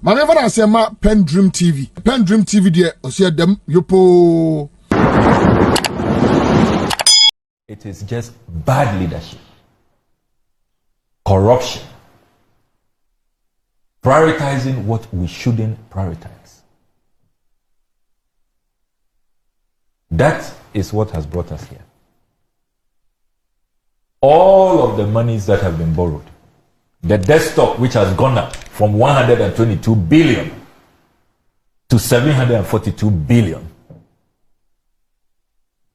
Maneva na say ma PENDREAM TV. PENDREAM TV there osia dem yopo. It is just bad leadership, corruption, prioritizing what we shouldn't prioritize. That is what has brought us here. All of the monies that have been borrowed, the debt stock which has gone up from 122 billion to 742 billion.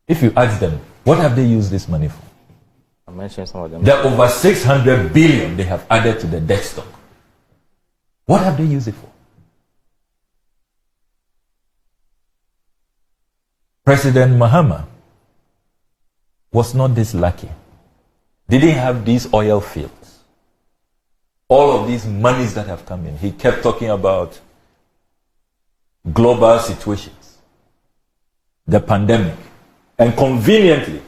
If you ask them, what have they used this money for? I mentioned some of them. There are over 600 billion they have added to the debt stock. What have they used it for? President Mahama was not this lucky. Didn't have these oil fields. All of these monies that have come in. He kept talking about global situations, the pandemic, and conveniently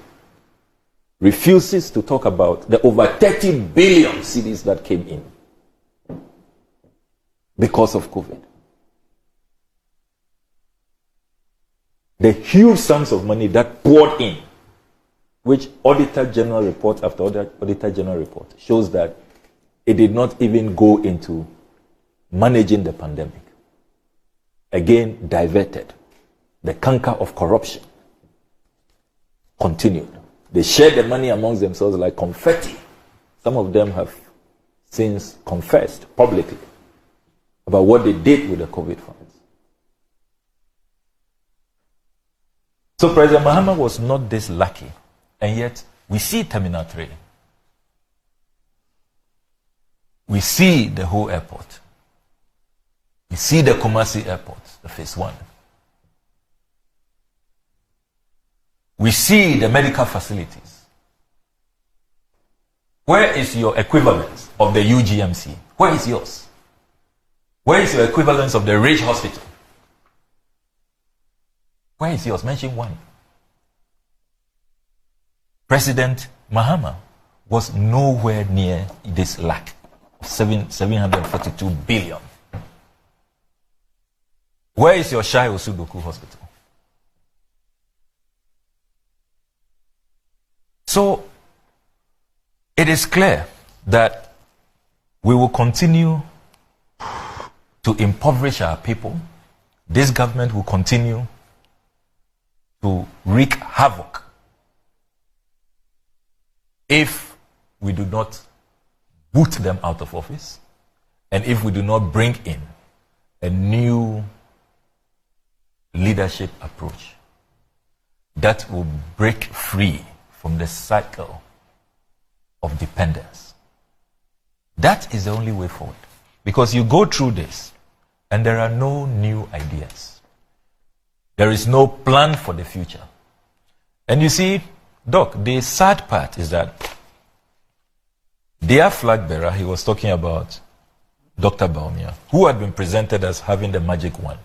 refuses to talk about the over 30 billion cedis that came in because of COVID. The huge sums of money that poured in, which Auditor General report after Auditor General report shows that it did not even go into managing the pandemic. Again, diverted. The canker of corruption continued. They shared the money amongst themselves like confetti. Some of them have since confessed publicly about what they did with the COVID funds. So President Mahama was not this lucky, and yet we see Terminal 3. We see the whole airport. We see the Kumasi airport, the phase 1. We see the medical facilities. Where is your equivalence of the UGMC? Where is yours? Where is your equivalence of the Ridge Hospital? Where is yours? Mention one. President Mahama was nowhere near this lack of 742 billion. Where is your Shai Osudoku Hospital? So, it is clear that we will continue to impoverish our people. This government will continue to wreak havoc if we do not boot them out of office and if we do not bring in a new leadership approach that will break free from the cycle of dependence. That is the only way forward. Because you go through this and there are no new ideas. There is no plan for the future. And you see, Doc, the sad part is that their flag bearer, he was talking about Dr. Baumia, who had been presented as having the magic wand.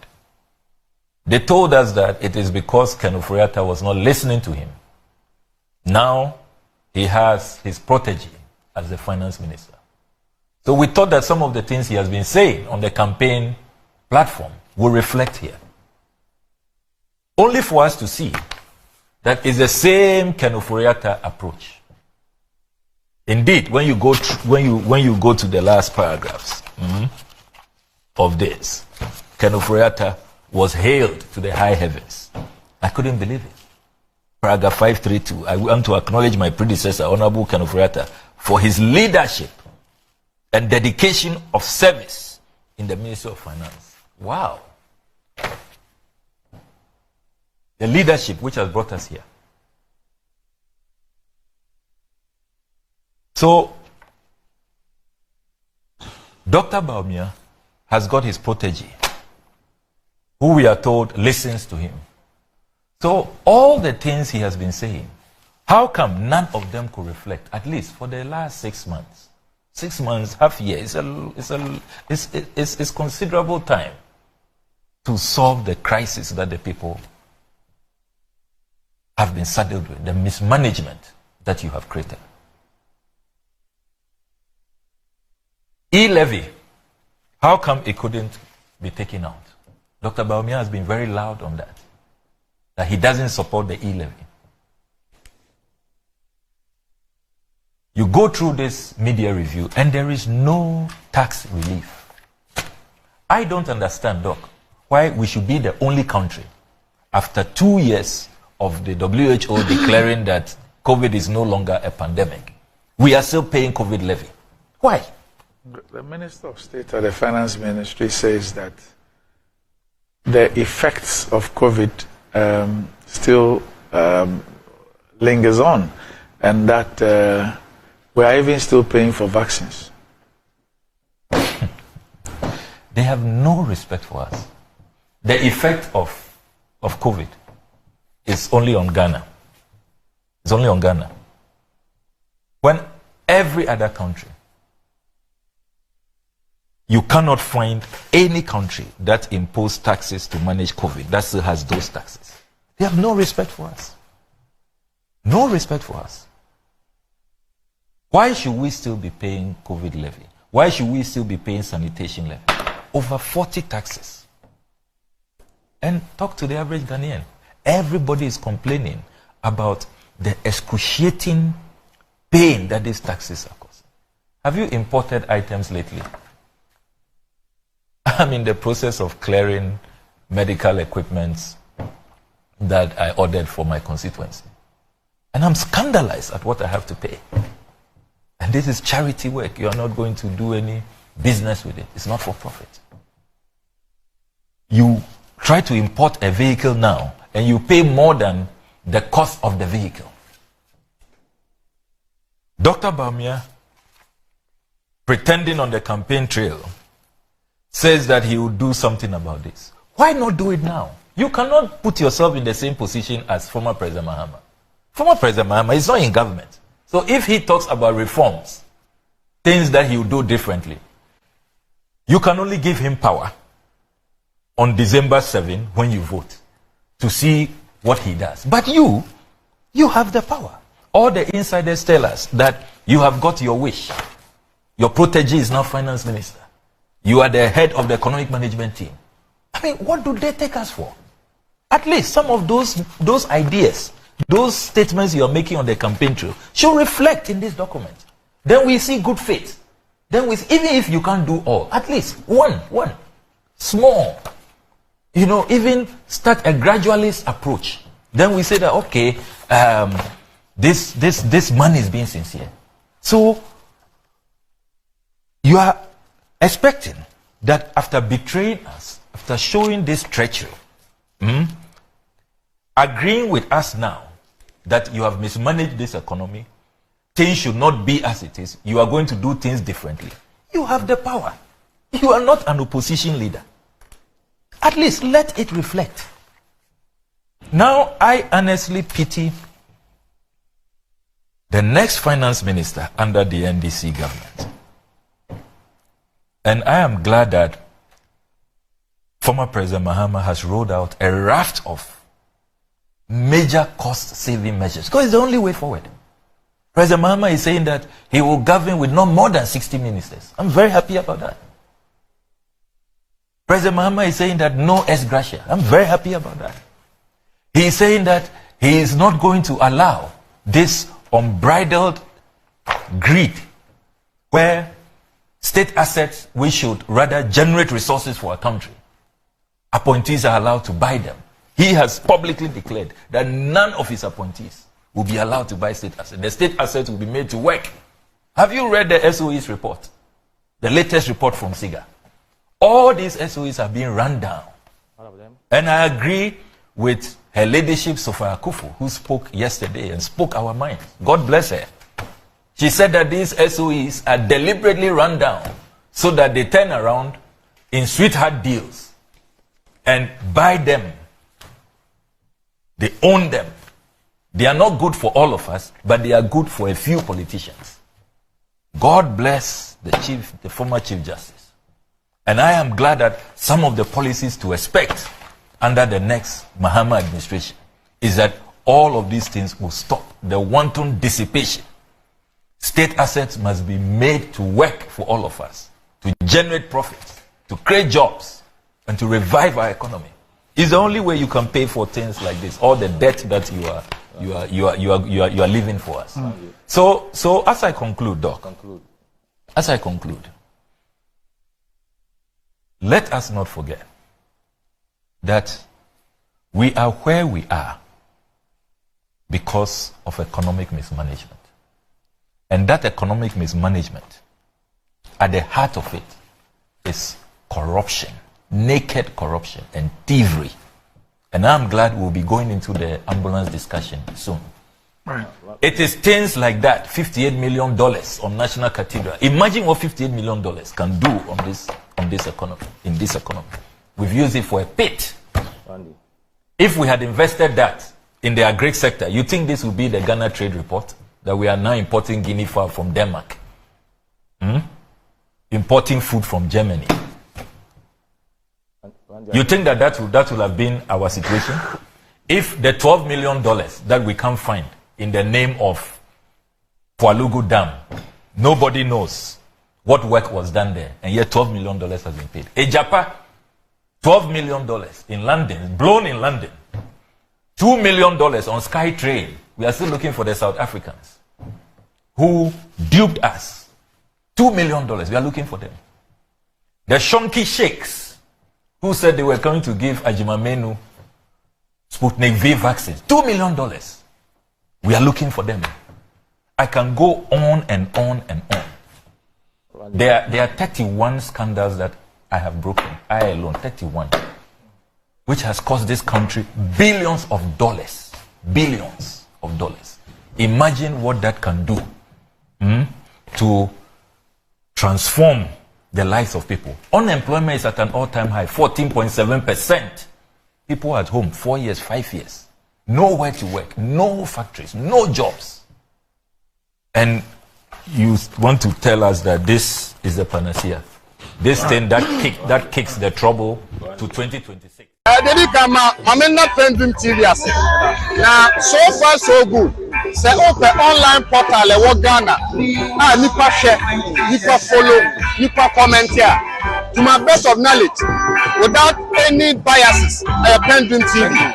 They told us that it is because Ken Ofori-Atta was not listening to him. Now, he has his protege as the finance minister. So we thought that some of the things he has been saying on the campaign platform will reflect here. Only for us to see that it's the same Ken Ofori-Atta approach. Indeed, when you go to the last paragraphs of this, Ken Ofori-Atta was hailed to the high heavens. I couldn't believe it. Paragraph 532, I want to acknowledge my predecessor, Honorable Ken Ofori-Atta, for his leadership and dedication of service in the Ministry of Finance. Wow. The leadership which has brought us here. So, Dr. Baumia has got his protege, who we are told listens to him. So, all the things he has been saying, how come none of them could reflect, at least for the last 6 months? 6 months, half year, it's considerable time to solve the crisis that the people have been saddled with, the mismanagement that you have created. E-levy How come it couldn't be taken out? Dr. Bawumia has been very loud on that he doesn't support the e-levy. You go through this media review and there is no tax relief. I don't understand, Doc, why we should be the only country after 2 years of the WHO declaring that COVID is no longer a pandemic. We are still paying COVID levy. Why? The Minister of State at the Finance Ministry says that the effects of COVID still lingers on, and that we are even still paying for vaccines. They have no respect for us. The effect of COVID is only on Ghana. It's only on Ghana. When every other country, you cannot find any country that imposed taxes to manage COVID that still has those taxes. They have no respect for us. No respect for us. Why should we still be paying COVID levy? Why should we still be paying sanitation levy? Over 40 taxes. And talk to the average Ghanaian. Everybody is complaining about the excruciating pain that these taxes are causing. Have you imported items lately? I'm in the process of clearing medical equipment that I ordered for my constituency. And I'm scandalized at what I have to pay. And this is charity work. You are not going to do any business with it. It's not for profit. You try to import a vehicle now and you pay more than the cost of the vehicle. Dr. Bawumia, pretending on the campaign trail, says that he will do something about this. Why not do it now? You cannot put yourself in the same position as former President Mahama. Former President Mahama is not in government. So if he talks about reforms, things that he will do differently, you can only give him power on December 7 when you vote to see what he does. But you have the power. All the insiders tell us that you have got your wish. Your protege is now finance minister. You are the head of the economic management team. I mean, what do they take us for? At least some of those ideas, those statements you are making on the campaign trail should reflect in this document. Then we see good faith. Then even if you can't do all, at least one small, even start a gradualist approach. Then we say that, okay, this man is being sincere. So you are expecting that after betraying us, after showing this treachery, agreeing with us now that you have mismanaged this economy, things should not be as it is, you are going to do things differently. You have the power. You are not an opposition leader. At least let it reflect. Now, I honestly pity the next finance minister under the NDC government. And I am glad that former President Mahama has rolled out a raft of major cost-saving measures, because it's the only way forward. President Mahama is saying that he will govern with not more than 60 ministers. I'm very happy about that. President Mahama is saying that no ex gratia. I'm very happy about that. He is saying that he is not going to allow this unbridled greed where state assets, we should rather generate resources for our country. Appointees are allowed to buy them. He has publicly declared that none of his appointees will be allowed to buy state assets. The state assets will be made to work. Have you read the SOE's report? The latest report from SIGA. All these SOEs are being run down. All of them. And I agree with her ladyship, Sophia Akuffo, who spoke yesterday and spoke our mind. God bless her. She said that these SOEs are deliberately run down so that they turn around in sweetheart deals and buy them. They own them. They are not good for all of us, but they are good for a few politicians. God bless the former Chief Justice. And I am glad that some of the policies to expect under the next Mahama administration is that all of these things will stop. The wanton dissipation. State assets must be made to work for all of us, to generate profits. to create jobs, and to revive our economy. It's the only way you can pay for things like this, all the debt that you are leaving for us. So as I conclude, Doc, as I conclude, let us not forget that we are where we are because of economic mismanagement. And that economic mismanagement, at the heart of it, is corruption, naked corruption and thievery. And I'm glad we'll be going into the ambulance discussion soon. Right. It is things like that, $58 million on National Cathedral. Imagine what $58 million can do on this economy, in this economy. We've used it for a pit. If we had invested that in the agri sector, you think this would be the Ghana trade report? That we are now importing guinea fowl from Denmark? Importing food from Germany? You think that will have been our situation? If the $12 million that we can't find in the name of Pualugu Dam, nobody knows what work was done there, and yet $12 million has been paid. Ejapa, $12 million in London, blown in London. $2 million on SkyTrain. We are still looking for the South Africans who duped us. $2 million, we are looking for them. The Shonky Sheikhs who said they were going to give Ajimamenu Sputnik V vaccines. $2 million. We are looking for them. I can go on and on and on. There are 31 scandals that I have broken. I alone, 31. Which has cost this country billions of dollars. Billions of dollars. Imagine what that can do to transform the lives of people. Unemployment is at an all-time high, 14.7%. People at home, 4 years, 5 years. Nowhere to work, no factories, no jobs. And you want to tell us that this is the panacea. This thing that kicks the trouble to 2026. Dedi kama mamena PENDREAM TV ase. Na so far so good. Say open online portal e wo Ghana. Ah nipa share, nipa follow, nipa comment here. To my best of knowledge, without any biases, PENDREAM TV.